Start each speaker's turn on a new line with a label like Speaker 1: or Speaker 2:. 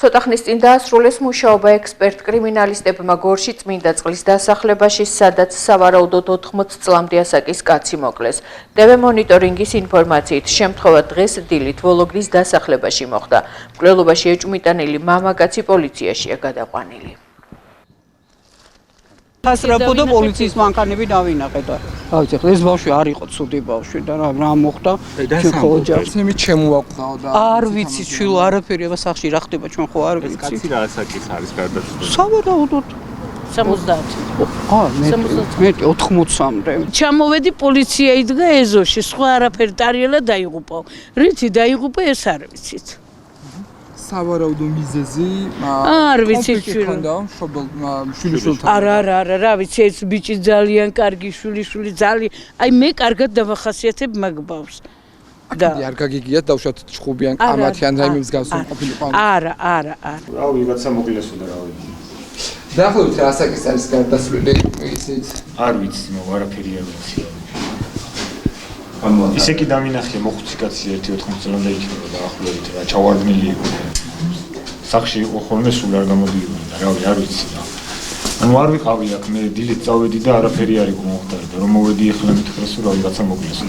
Speaker 1: ცოტა ხნის წინ დაასრულეს მუშაობა ექსპერტ-კრიმინალისტებმა გორში წმინდა წყლის დასახლებაში, სადაც სავარაუდოდ 80 წლამდე ასაკის კაცი მოკლეს. TV მონიტორინგის ინფორმაციით, შემთხვევა დღეს დილით ვოლოგრის დასახლებაში მოხდა. მკვლელობაში ეჭვმიტანილი მამაკაცი პოლიციაშია გადაყვანილი.
Speaker 2: Հասրապոտը პოლიციის მანქანები დავინახეთ. Გავიცი, ეს ბავშვი არ იყო ცუდი ბავშვი და რა მოხდა? ჩვენ ხო ოჯახს
Speaker 3: მე შემოაყვდაო და
Speaker 2: არ ვიცი, ჩვილო არაფერი, აბა სახში რა ხდება, ჩვენ ხო არ ვიცი.
Speaker 3: კაცი რა ასაკის არის გარდაცვლილი?
Speaker 2: სავარაუდოდ
Speaker 4: 70.
Speaker 2: მე 80-მდე.
Speaker 4: ჩამოვედი პოლიცია იდგა ეზოში, სხვა არაფერი ტარიელა დაიღუპო. რითი დაიღუპო ეს არ ვიცით.
Speaker 3: სავარაუდო მიზეზი
Speaker 4: არ ვიცი
Speaker 3: შვილიშვილთან.
Speaker 4: არა, რა ვიცი, ეს ბიჭი ძალიან კარგი შვილიშვილი ძალიან. აი მე კარგად დავახასიათებ მაგ ბავშვს.
Speaker 3: და არ გაგიგიათ დავშოთ ჩხუბიან კამათი ან რაიმე მსგავსი ყოფილიყო.
Speaker 4: არა.
Speaker 5: რა ვიღაცა მოკლესოდა რა ვიცი.
Speaker 3: დაახლოებით რა ასაკის არის გარდაცვლილი ისიც?
Speaker 5: არ ვიცი, არაფერი არ ვიცი. ისე კი დამინახია მოხუცი კაცი 1-80 წლამდე იქნება დაახლოებით რა ჩავარდნილი იყო. სახში იყო ხოლმე სულ არ გამოდიოდი და რავი არ ვიცი რა. ანუ არ ვიყავი აქ მე დილით წავედი და არაფერი არ იყო მომხდარი და რომ მოვედი ახლა მითხრეს რომ რაღაცა მოკლეს.